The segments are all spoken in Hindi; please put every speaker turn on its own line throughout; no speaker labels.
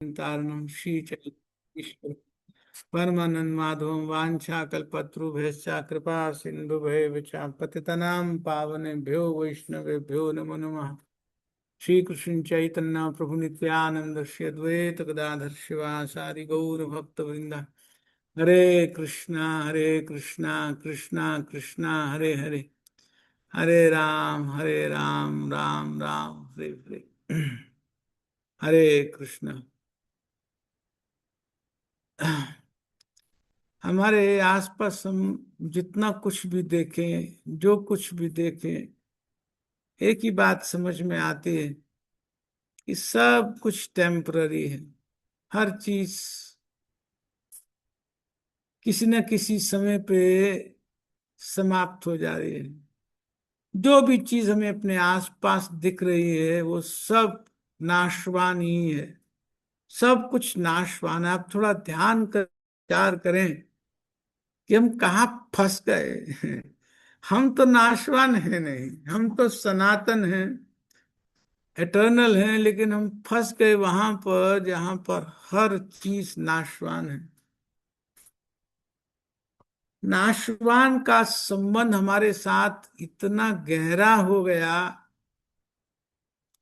तारणम श्रीचैतन्य परमानंद माधवम वाञ्छाकल्पतरुभ्यश्च कृपा सिन्धुभ्यश्च पतितनां पावनेभ्यो वैष्णवेभ्यो नमो नमः। श्री कृष्ण चैतन्य प्रभु नित्यानंद श्री अद्वैत गदाधर शिवासादि गौर भक्त वृंद। हरे कृष्णा कृष्णा कृष्णा हरे हरे, हरे राम राम राम हरे हरे। हरे कृष्णा। हमारे आसपास हम जितना कुछ भी देखें, जो कुछ भी देखें, एक ही बात समझ में आती है कि सब कुछ टेम्पररी है। हर चीज किसी न किसी समय पे समाप्त हो जा रही है। जो भी चीज हमें अपने आसपास दिख रही है वो सब नाशवान ही है। सब कुछ नाशवान है। आप थोड़ा ध्यान कर विचार करें कि हम कहाँ फंस गए। हम तो नाशवान है नहीं, हम तो सनातन हैं, एटर्नल हैं, लेकिन हम फंस गए वहां पर जहां पर हर चीज नाशवान है। नाशवान का संबंध हमारे साथ इतना गहरा हो गया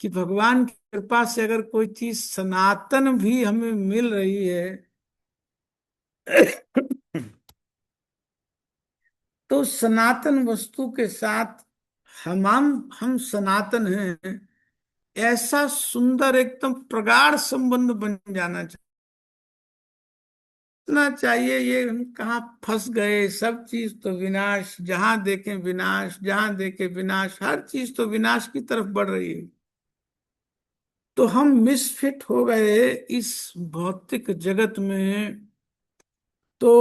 कि भगवान की कृपा से अगर कोई चीज सनातन भी हमें मिल रही है तो सनातन वस्तु के साथ हम सनातन हैं, ऐसा सुंदर एकदम प्रगाढ़ संबंध बन जाना चाहिए। ये हम कहाँ फंस गए। सब चीज तो विनाश, जहां देखें विनाश, जहां देखें विनाश, हर चीज तो विनाश की तरफ बढ़ रही है। तो हम मिसफिट हो गए इस भौतिक जगत में। तो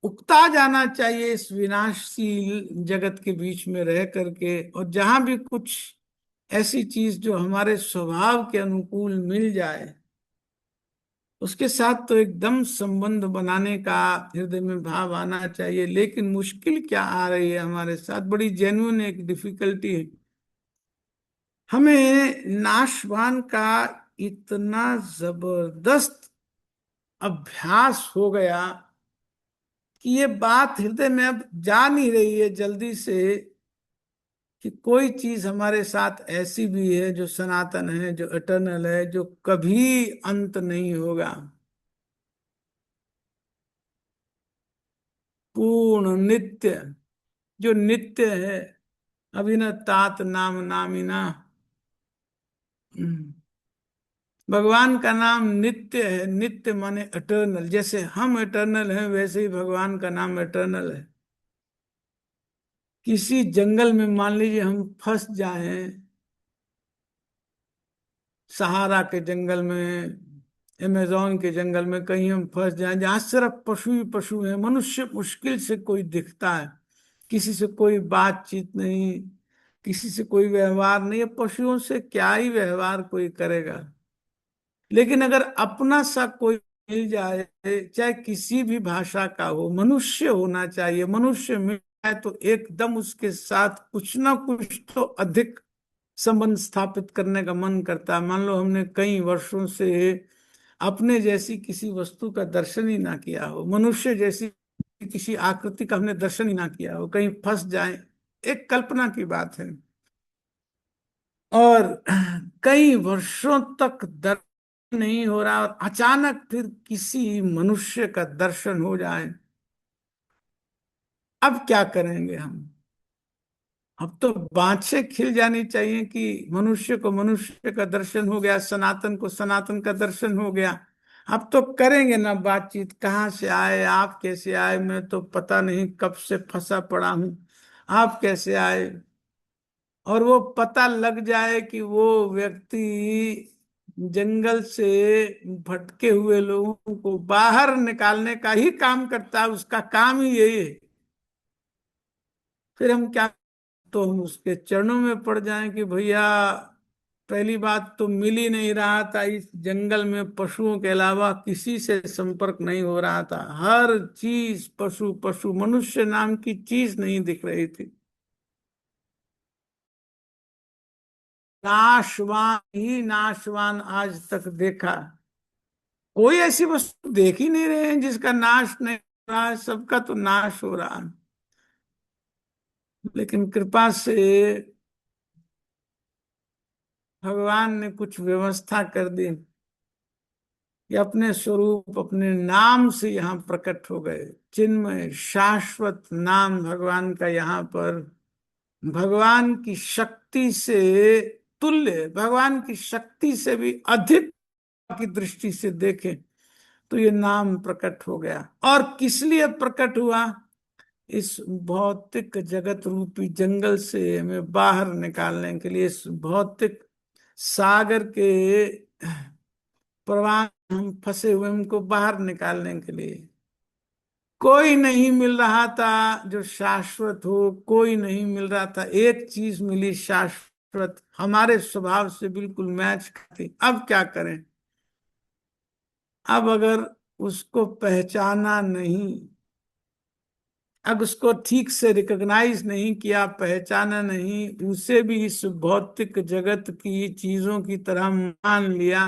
उकता जाना चाहिए इस विनाशशील जगत के बीच में रह करके, और जहां भी कुछ ऐसी चीज जो हमारे स्वभाव के अनुकूल मिल जाए उसके साथ तो एकदम संबंध बनाने का हृदय में भाव आना चाहिए। लेकिन मुश्किल क्या आ रही है हमारे साथ, बड़ी जेन्युइन एक डिफिकल्टी है। हमें नाशवान का इतना जबरदस्त अभ्यास हो गया कि ये बात हृदय में अब जा नहीं रही है जल्दी से कि कोई चीज हमारे साथ ऐसी भी है जो सनातन है, जो इटर्नल है, जो कभी अंत नहीं होगा। पूर्ण नित्य, जो नित्य है। अभिन तात नाम नामिना। हम्म। भगवान का नाम नित्य है। नित्य माने इटर्नल। जैसे हम इटर्नल हैं वैसे ही भगवान का नाम इटर्नल है। किसी जंगल में मान लीजिए हम फंस जाएं, सहारा के जंगल में, अमेजोन के जंगल में कहीं हम फंस जाएं जहां सिर्फ पशु ही पशु हैं, मनुष्य मुश्किल से कोई दिखता है, किसी से कोई बातचीत नहीं, किसी से कोई व्यवहार नहीं है। पशुओं से क्या ही व्यवहार कोई करेगा। लेकिन अगर अपना सा कोई मिल जाए, चाहे किसी भी भाषा का हो, मनुष्य होना चाहिए, मनुष्य मिल जाए तो एकदम उसके साथ कुछ ना कुछ तो अधिक संबंध स्थापित करने का मन करता है। मान लो हमने कई वर्षों से अपने जैसी किसी वस्तु का दर्शन ही ना किया हो, मनुष्य जैसी किसी आकृति का हमने दर्शन ही ना किया हो, कहीं फंस जाए, एक कल्पना की बात है। और कई वर्षों तक दर्शन नहीं हो रहा और अचानक फिर किसी मनुष्य का दर्शन हो जाए, अब क्या करेंगे हम। अब तो बाँछें खिल जानी चाहिए कि मनुष्य को मनुष्य का दर्शन हो गया, सनातन को सनातन का दर्शन हो गया। अब तो करेंगे ना बातचीत, कहाँ से आए, आप कैसे आए, मैं तो पता नहीं कब से फंसा पड़ा हूं, आप कैसे आए। और वो पता लग जाए कि वो व्यक्ति जंगल से भटके हुए लोगों को बाहर निकालने का ही काम करता है, उसका काम ही यही है। फिर हम क्या, तो हम उसके चरणों में पड़ जाएं कि भैया, पहली बात तो मिल ही नहीं रहा था, इस जंगल में पशुओं के अलावा किसी से संपर्क नहीं हो रहा था, हर चीज पशु पशु, मनुष्य नाम की चीज नहीं दिख रही थी। नाशवान ही नाशवान आज तक देखा। कोई ऐसी वस्तु देख ही नहीं रहे हैं जिसका नाश नहीं हो रहा है, सबका तो नाश हो रहा है। लेकिन कृपा से भगवान ने कुछ व्यवस्था कर दी कि अपने स्वरूप अपने नाम से यहाँ प्रकट हो गए। चिन्मय शाश्वत नाम भगवान का यहाँ पर, भगवान की शक्ति से तुल्य, भगवान की शक्ति से भी अधिक की दृष्टि से देखें तो ये नाम प्रकट हो गया। और किस लिए प्रकट हुआ? इस भौतिक जगत रूपी जंगल से हमें बाहर निकालने के लिए, इस भौतिक सागर के प्रवाह में हम फंसे हुए, हमको बाहर निकालने के लिए। कोई नहीं मिल रहा था जो शाश्वत हो, कोई नहीं मिल रहा था। एक चीज मिली शाश्वत, हमारे स्वभाव से बिल्कुल मैच करती। अब क्या करें? अब अगर उसको पहचाना नहीं, अब उसको ठीक से रिकॉग्नाइज नहीं किया, पहचाना नहीं, उसे भी इस भौतिक जगत की चीजों की तरह मान लिया।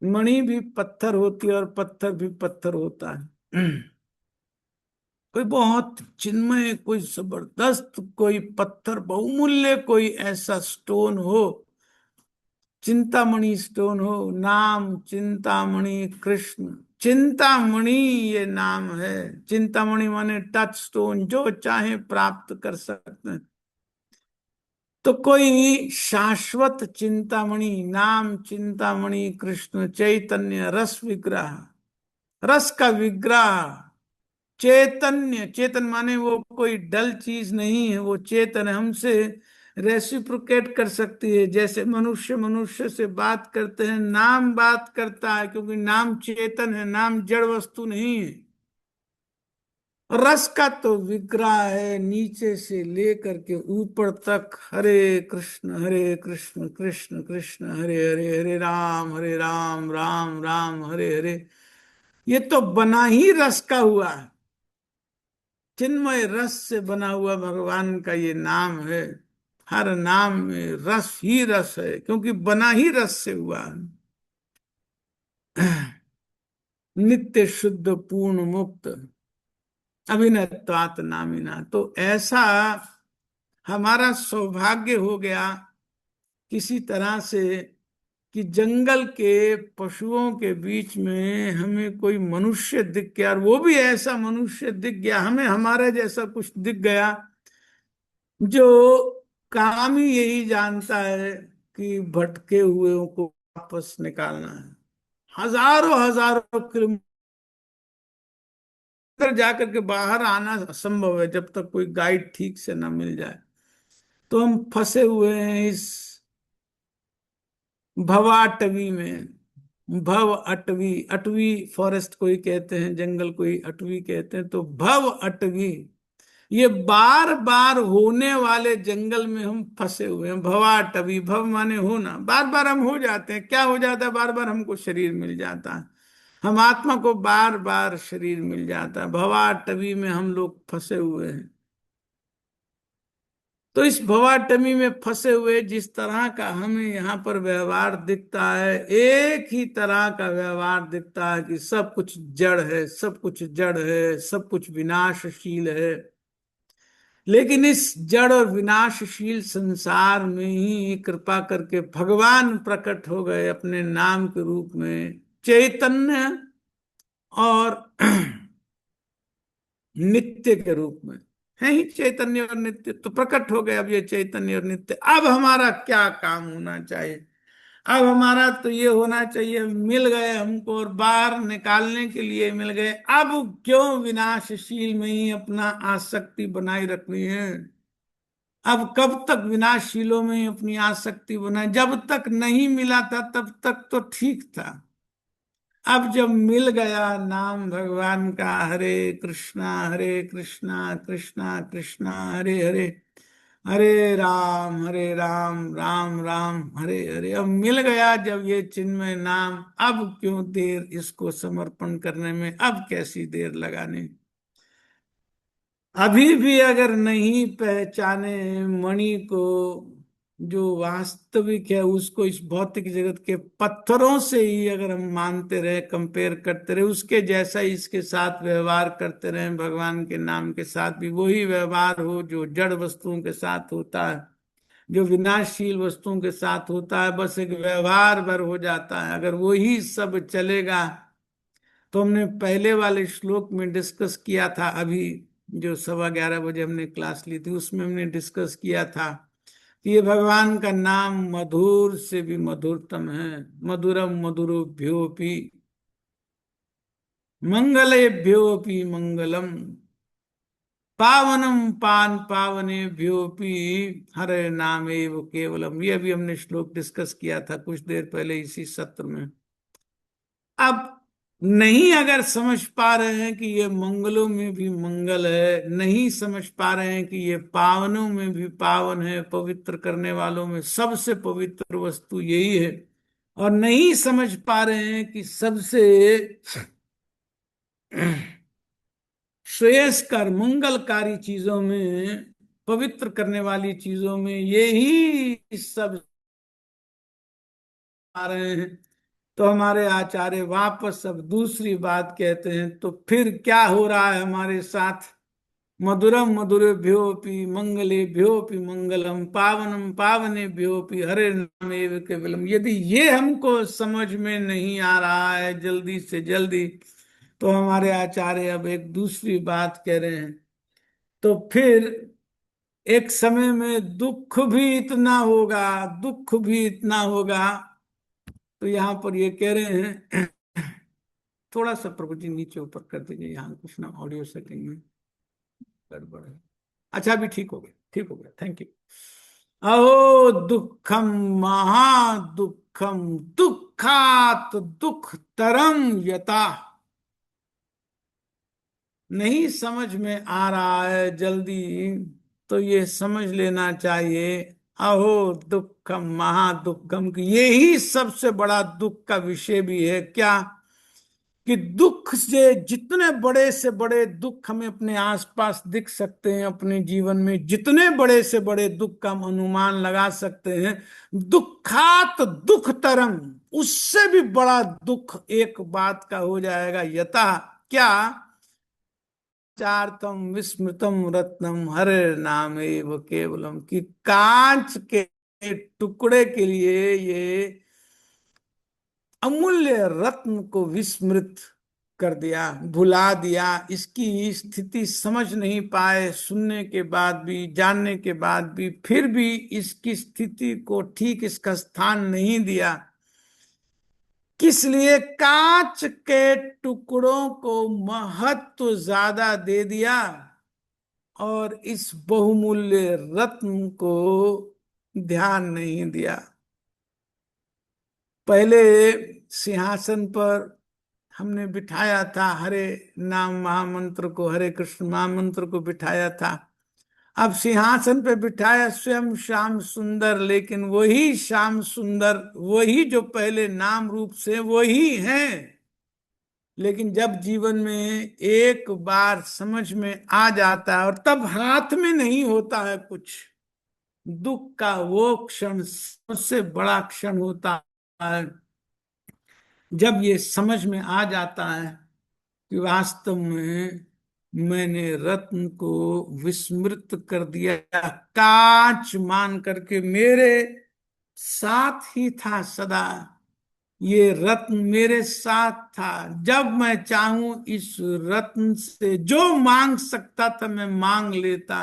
मणि भी पत्थर होती है और पत्थर भी पत्थर होता है। कोई बहुत चिन्मय, कोई जबरदस्त, कोई पत्थर बहुमूल्य, कोई ऐसा स्टोन हो, चिंतामणि स्टोन हो, नाम चिंतामणि कृष्ण। चिंतामणि ये नाम है। चिंतामणि माने टच स्टोन, जो चाहे प्राप्त कर सकते हैं। तो कोई शाश्वत चिंतामणि, नाम चिंतामणि कृष्ण चैतन्य रस विग्रह, रस का विग्रह। चैतन्य, चेतन माने वो कोई डल चीज नहीं है, वो चेतन है, हमसे रेसिप्रोकेट कर सकती है। जैसे मनुष्य मनुष्य से बात करते हैं, नाम बात करता है, क्योंकि नाम चेतन है, नाम जड़ वस्तु नहीं है। रस का तो विग्रह है, नीचे से लेकर के ऊपर तक। हरे कृष्ण कृष्ण कृष्ण हरे हरे, हरे राम राम राम हरे हरे। ये तो बना ही रस का हुआ है। चिन्मय रस से बना हुआ भगवान का ये नाम है। हर नाम में रस ही रस है, क्योंकि बना ही रस से हुआ है। नित्य शुद्ध पूर्ण मुक्त अभिनत्वात नामिना। तो ऐसा हमारा सौभाग्य हो गया किसी तरह से कि जंगल के पशुओं के बीच में हमें कोई मनुष्य दिख गया, और वो भी ऐसा मनुष्य दिख गया, हमें हमारे जैसा कुछ दिख गया जो काम ही यही जानता है कि भटके हुए को वापस निकालना है। हजारों हजारों किलोमीटर जाकर के बाहर आना असंभव है जब तक कोई गाइड ठीक से ना मिल जाए। तो हम फंसे हुए हैं इस भवाटवी में। भव अटवी, अटवी फॉरेस्ट कोई कहते हैं, जंगल कोई अटवी कहते हैं, तो भव अटवी, ये बार बार होने वाले जंगल में हम फंसे हुए हैं। भवाटवी, भव माने होना, बार बार हम हो जाते हैं। क्या हो जाता है? बार बार हमको शरीर मिल जाता है, हम आत्मा को बार बार शरीर मिल जाता है। भवाटवी में हम लोग फंसे हुए हैं। तो इस भवाटमी में फंसे हुए जिस तरह का हमें यहाँ पर व्यवहार दिखता है, एक ही तरह का व्यवहार दिखता है कि सब कुछ जड़ है, सब कुछ जड़ है, सब कुछ विनाशशील है। लेकिन इस जड़ और विनाशशील संसार में ही कृपा करके भगवान प्रकट हो गए अपने नाम के रूप में, चैतन्य और नित्य के रूप में। है ही चैतन्य और नित्य, तो प्रकट हो गए अब ये चैतन्य और नित्य। अब हमारा क्या काम होना चाहिए? अब हमारा तो ये होना चाहिए, मिल गए हमको और बाहर निकालने के लिए मिल गए, अब क्यों विनाशशील में ही अपना आसक्ति बनाए रखनी है? अब कब तक विनाशशीलों में ही अपनी आसक्ति बनाए? जब तक नहीं मिला था तब तक तो ठीक था। अब जब मिल गया नाम भगवान का, हरे कृष्णा कृष्णा कृष्णा हरे हरे, हरे राम राम राम हरे हरे। अब मिल गया जब ये चिन्मय नाम, अब क्यों देर इसको समर्पण करने में, अब कैसी देर लगाने? अभी भी अगर नहीं पहचाने मणि को, जो वास्तविक है उसको इस भौतिक जगत के पत्थरों से ही अगर हम मानते रहे, कंपेयर करते रहे, उसके जैसा ही इसके साथ व्यवहार करते रहे, भगवान के नाम के साथ भी वही व्यवहार हो जो जड़ वस्तुओं के साथ होता है, जो विनाशशील वस्तुओं के साथ होता है, बस एक व्यवहार भर हो जाता है, अगर वही सब चलेगा। तो हमने पहले वाले श्लोक में डिस्कस किया था, अभी जो 11:15 बजे हमने क्लास ली थी उसमें हमने डिस्कस किया था कि ये भगवान का नाम मधुर से भी मधुरतम है। मधुरम मधुरोभ्योपि मंगलेभ्योपि मंगलम, पावनम पान पावनेभ्योपि हरे नामेव केवलम। ये भी हमने श्लोक डिस्कस किया था कुछ देर पहले इसी सत्र में। अब नहीं अगर समझ पा रहे हैं कि ये मंगलों में भी मंगल है, नहीं समझ पा रहे हैं कि ये पावनों में भी पावन है, पवित्र करने वालों में सबसे पवित्र वस्तु यही है, और नहीं समझ पा रहे हैं कि सबसे श्रेयस्कर मंगलकारी चीजों में, पवित्र करने वाली चीजों में यही सब आ रहे हैं, तो हमारे आचार्य वापस अब दूसरी बात कहते हैं। तो फिर क्या हो रहा है हमारे साथ? मधुरम मधुरेभ्योपि मंगलेभ्योपि मंगलम, पावनम पावनेभ्योपि हरे नामेव केवलम। यदि ये हमको समझ में नहीं आ रहा है जल्दी से जल्दी, तो हमारे आचार्य अब एक दूसरी बात कह रहे हैं। तो फिर एक समय में दुख भी इतना होगा, दुख भी इतना होगा। तो यहाँ पर ये कह रहे हैं, थोड़ा सा प्रभु जी नीचे ऊपर कर दीजिए, यहाँ कुछ ना ऑडियो सेटिंग में गड़बड़ है। अच्छा अभी ठीक हो गया, ठीक हो गया, थैंक यू। अहो दुखम महादुखम, दुखात दुख तरम यता। नहीं समझ में आ रहा है जल्दी, तो ये समझ लेना चाहिए। अहो दुखम महादुखम, कि यही सबसे बड़ा दुख का विषय भी है क्या? कि दुख से, जितने बड़े से बड़े दुख हमें अपने आसपास दिख सकते हैं, अपने जीवन में जितने बड़े से बड़े दुख का हम अनुमान लगा सकते हैं, दुखात दुख तरम, उससे भी बड़ा दुख एक बात का हो जाएगा। यथा क्या? चारतम विस्मृतम रत्नम हरे नाम एव केवलम, कि कांच के टुकड़े के लिए ये अमूल्य रत्न को विस्मृत कर दिया, भुला दिया, इसकी स्थिति समझ नहीं पाए, सुनने के बाद भी, जानने के बाद भी, फिर भी इसकी स्थिति को ठीक इसका स्थान नहीं दिया। किस लिए? कांच के टुकड़ों को महत्व ज्यादा दे दिया और इस बहुमूल्य रत्न को ध्यान नहीं दिया। पहले सिंहासन पर हमने बिठाया था हरे नाम महामंत्र को, हरे कृष्ण महामंत्र को बिठाया था। अब सिंहासन पे बिठाया स्वयं श्याम सुंदर, लेकिन वही श्याम सुंदर, वही जो पहले नाम रूप से वही हैं, लेकिन जब जीवन में एक बार समझ में आ जाता है, और तब हाथ में नहीं होता है कुछ, दुख का वो क्षण सबसे बड़ा क्षण होता है जब ये समझ में आ जाता है कि वास्तव में मैंने रत्न को विस्मृत कर दिया, कांच मान करके मेरे साथ ही था सदा, ये रत्न मेरे साथ था। जब मैं चाहूं इस रत्न से जो मांग सकता था मैं मांग लेता।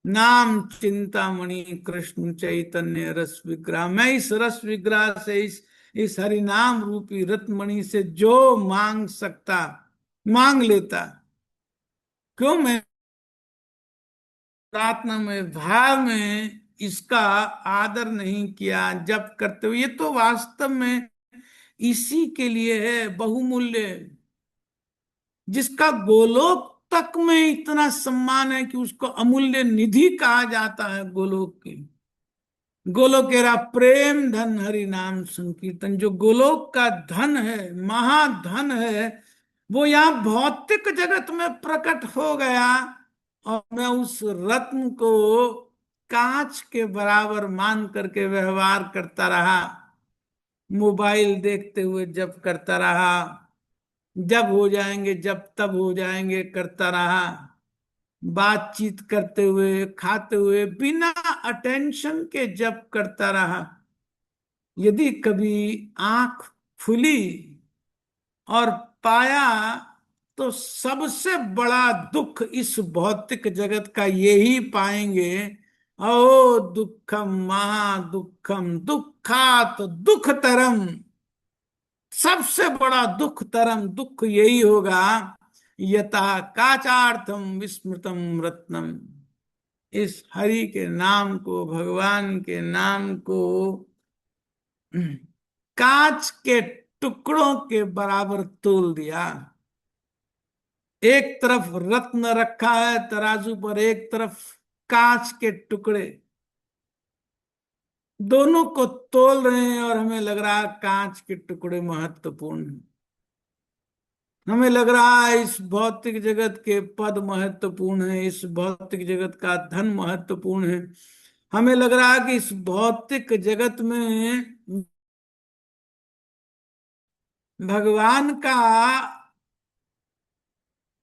नाम चिंतामणि कृष्ण चैतन्य रस विग्रह, मैं इस रस विग्रह से, इस हरि नाम रूपी रत्नमणि से जो मांग सकता मांग लेता। क्यों? मैं प्रार्थना में, भाव में इसका आदर नहीं किया जब करते हुए। ये तो वास्तव में इसी के लिए है बहुमूल्य, जिसका गोलोक तक में इतना सम्मान है कि उसको अमूल्य निधि कहा जाता है। गोलोक की, गोलोकेरा प्रेम धन हरि नाम संकीर्तन, जो गोलोक का धन है, महाधन है, वो यहाँ भौतिक जगत में प्रकट हो गया। और मैं उस रत्न को कांच के बराबर मान करके व्यवहार करता रहा, मोबाइल देखते हुए जप करता रहा, जब हो जाएंगे जब तब हो जाएंगे करता रहा, बातचीत करते हुए खाते हुए बिना अटेंशन के जप करता रहा। यदि कभी आंख खुली और पाया तो सबसे बड़ा दुख इस भौतिक जगत का यही पाएंगे, ओ दुखम महा दुखम दुखात दुखतरम। सबसे बड़ा दुख तरम दुख यही होगा, यथा काचार्थम विस्मृतम रत्नम। इस हरि के नाम को, भगवान के नाम को कांच के टुकड़ों के बराबर तोल दिया। एक तरफ रत्न रखा है तराजू पर, एक तरफ कांच के टुकड़े, दोनों को तोल रहे हैं और हमें लग रहा है कांच के टुकड़े महत्वपूर्ण हैं। हमें लग रहा है इस भौतिक जगत के पद महत्वपूर्ण है, इस भौतिक जगत का धन महत्वपूर्ण है। हमें लग रहा है कि इस भौतिक जगत में भगवान का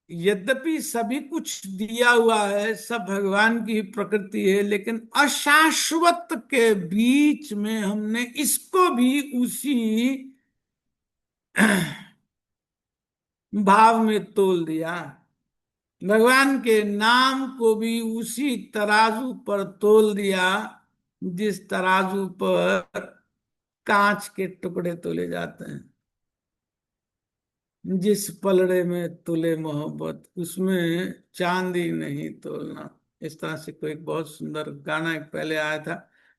यद्यपि सभी कुछ दिया हुआ है, सब भगवान की ही प्रकृति है, लेकिन अशाश्वत के बीच में हमने इसको भी उसी भाव में तोल दिया। भगवान के नाम को भी उसी तराजू पर तोल दिया जिस तराजू पर कांच के टुकड़े तोले जाते हैं। जिस पलड़े में तुले मोहब्बत उसमें चांदी नहीं तोलना। इस तरह से कोई एक बहुत सुंदर गाना एक पहले आया था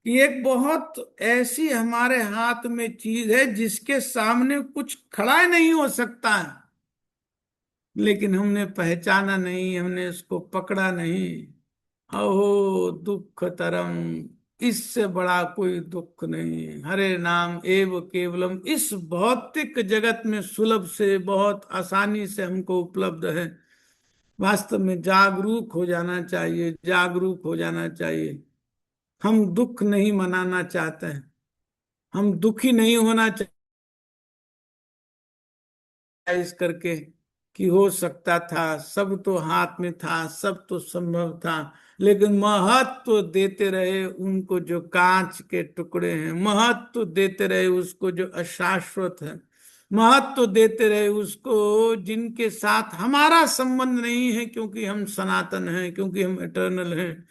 कि एक बहुत ऐसी हमारे हाथ में चीज है जिसके सामने कुछ खड़ा ही नहीं हो सकता है, लेकिन हमने पहचाना नहीं, हमने उसको पकड़ा नहीं। अहो दुख तरम, इससे बड़ा कोई दुख नहीं। हरे नाम एव केवलम इस भौतिक जगत में सुलभ से, बहुत आसानी से हमको उपलब्ध है। वास्तव में जागरूक हो जाना चाहिए, जागरूक हो जाना चाहिए। हम दुख नहीं मनाना चाहते हैं, हम दुखी नहीं होना चाहते इस करके कि हो सकता था, सब तो हाथ में था, सब तो संभव था। लेकिन महत्व देते रहे उनको जो कांच के टुकड़े हैं, महत्व देते रहे उसको जो अशाश्वत है, महत्व देते रहे उसको जिनके साथ हमारा संबंध नहीं है क्योंकि हम सनातन हैं, क्योंकि हम इटर्नल हैं।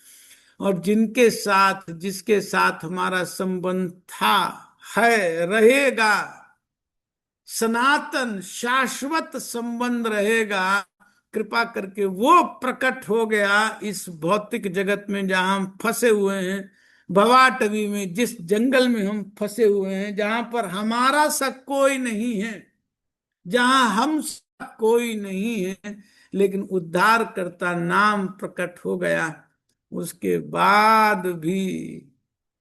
और जिनके साथ, जिसके साथ हमारा संबंध था, है, रहेगा, सनातन शाश्वत संबंध रहेगा, कृपा करके वो प्रकट हो गया इस भौतिक जगत में जहां हम फंसे हुए हैं। भवाटवी में, जिस जंगल में हम फंसे हुए हैं, जहां पर हमारा सा कोई नहीं है, जहां हम सा कोई नहीं है, लेकिन उद्धार करता नाम प्रकट हो गया। उसके बाद भी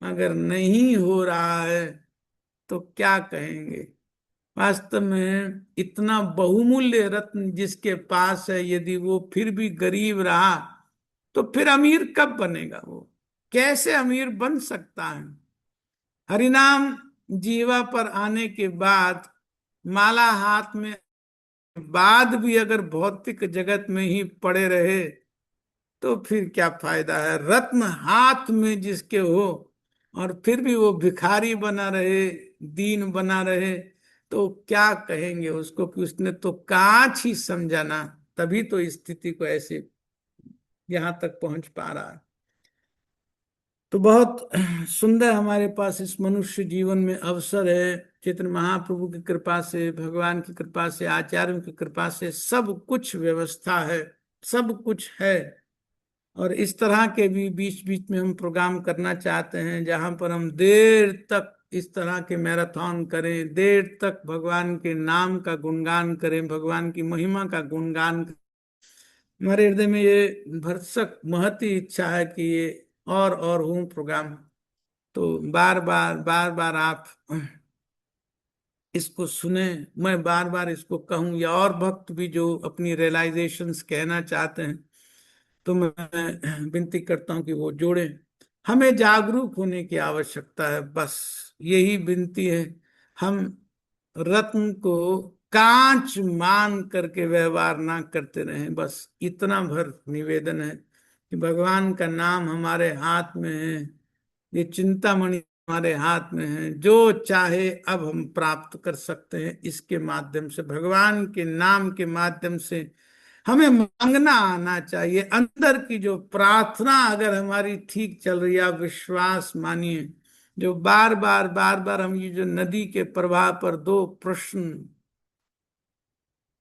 अगर नहीं हो रहा है तो क्या कहेंगे। वास्तव में इतना बहुमूल्य रत्न जिसके पास है, यदि वो फिर भी गरीब रहा तो फिर अमीर कब बनेगा? वो कैसे अमीर बन सकता है? हरिनाम जीवा पर आने के बाद, माला हाथ में बाद भी अगर भौतिक जगत में ही पड़े रहे तो फिर क्या फायदा है? रत्न हाथ में जिसके हो और फिर भी वो भिखारी बना रहे, दीन बना रहे, तो क्या कहेंगे उसको कि उसने तो कांच ही समझा ना, तभी तो इस स्थिति को ऐसे यहां तक पहुंच पा रहा है। तो बहुत सुंदर हमारे पास इस मनुष्य जीवन में अवसर है। चैतन्य महाप्रभु की कृपा से, भगवान की कृपा से, आचार्यों की कृपा से सब कुछ व्यवस्था है, सब कुछ है। और इस तरह के भी बीच बीच में हम प्रोग्राम करना चाहते हैं जहां पर हम देर तक इस तरह के मैराथन करें, देर तक भगवान के नाम का गुणगान करें, भगवान की महिमा का गुणगान करें। हमारे हृदय में ये भरसक महती इच्छा है कि ये और हो प्रोग्राम। तो बार बार आप इसको सुने, मैं बार बार इसको कहूं, या और भक्त भी जो अपनी रियलाइजेशंस कहना चाहते हैं तो मैं विनती करता हूं कि वो जोड़ें। हमें जागरूक होने की आवश्यकता है, बस यही विनती है। हम रत्न को कांच मान करके व्यवहार ना करते रहें, बस इतना भर निवेदन है कि भगवान का नाम हमारे हाथ में है, ये चिंतामणि हमारे हाथ में है, जो चाहे अब हम प्राप्त कर सकते हैं इसके माध्यम से, भगवान के नाम के माध्यम से। हमें मांगना आना चाहिए, अंदर की जो प्रार्थना अगर हमारी ठीक चल रही है, आप विश्वास मानिए, जो बार बार हम ये जो नदी के प्रवाह पर दो प्रश्न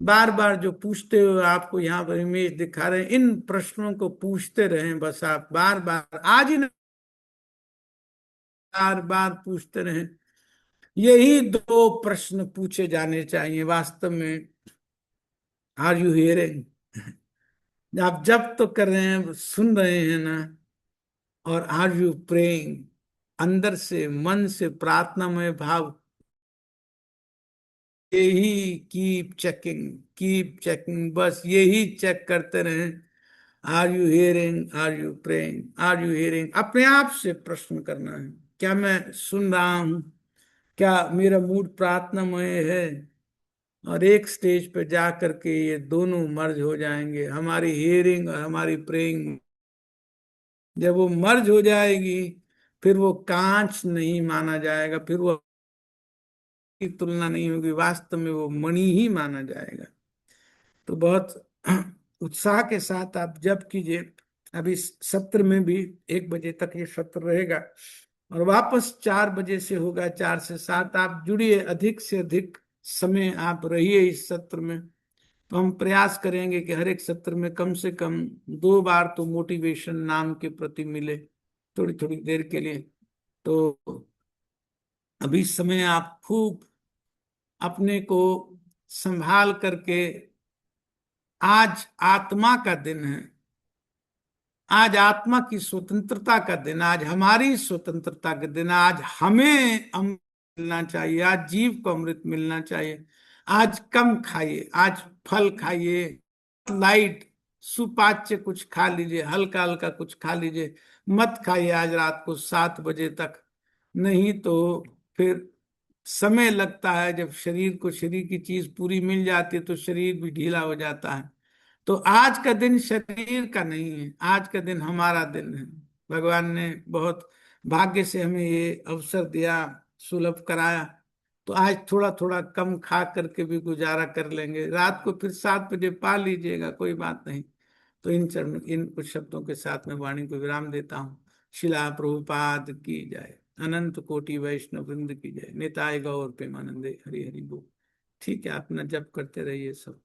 बार बार जो पूछते हुए आपको यहाँ पर इमेज दिखा रहे हैं, इन प्रश्नों को पूछते रहें, बस आप बार बार, आज ही नहीं, बार बार पूछते रहें। यही दो प्रश्न पूछे जाने चाहिए वास्तव में। Are you hearing? आप जब तो कर रहे हैं, सुन रहे हैं ना? और आर यू प्रेइंग? अंदर से, मन से प्रार्थनामय भाव, यही कीप चेकिंग, बस यही चेक करते रहें। Are you hearing? Are you praying? Are you hearing? अपने आप से प्रश्न करना है, क्या मैं सुन रहा हूं? क्या मेरा मूड प्रार्थनामय है? और एक स्टेज पे जा करके ये दोनों मर्ज हो जाएंगे, हमारी हियरिंग और हमारी प्रेइंग। जब वो मर्ज हो जाएगी, फिर वो कांच नहीं माना जाएगा, फिर वो की तुलना नहीं होगी, वास्तव में वो मणि ही माना जाएगा। तो बहुत उत्साह के साथ आप जप कीजिए। अभी सत्र में भी 1 बजे तक ये सत्र रहेगा, और वापस 4 बजे से होगा, 4 से 7। आप जुड़िए, अधिक से अधिक समय आप रहिए इस सत्र में। तो हम प्रयास करेंगे कि हर एक सत्र में कम से कम 2 बार तो मोटिवेशन नाम के प्रति मिले, थोड़ी थोड़ी देर के लिए। तो अभी समय आप खूब अपने को संभाल करके, आज आत्मा का दिन है, आज आत्मा की स्वतंत्रता का दिन, आज हमारी स्वतंत्रता का दिन, आज हमें अमृत मिलना चाहिए, आज जीव को अमृत मिलना चाहिए। आज कम खाइए, आज फल खाइए, लाइट सुपाच्य कुछ खा लीजिए, हल्का हल्का कुछ खा लीजिए, मत खाइए आज रात को 7 बजे तक। नहीं तो फिर समय लगता है, जब शरीर को शरीर की चीज पूरी मिल जाती है तो शरीर भी ढीला हो जाता है। तो आज का दिन शरीर का नहीं है, आज का दिन हमारा दिन है। भगवान ने बहुत भाग्य से हमें ये अवसर दिया, सुलभ कराया। तो आज थोड़ा थोड़ा कम खा करके भी गुजारा कर लेंगे, रात को फिर 7 बजे पा लीजिएगा, कोई बात नहीं। तो इन कुछ शब्दों के साथ मैं वाणी को विराम देता हूँ। शिला प्रभुपाद की जय, अनंत कोटि वैष्णव वृंद की जय, निताय गौर प्रेमानंदे, हरि हरि बोल। ठीक है, अपना जप करते रहिए सब।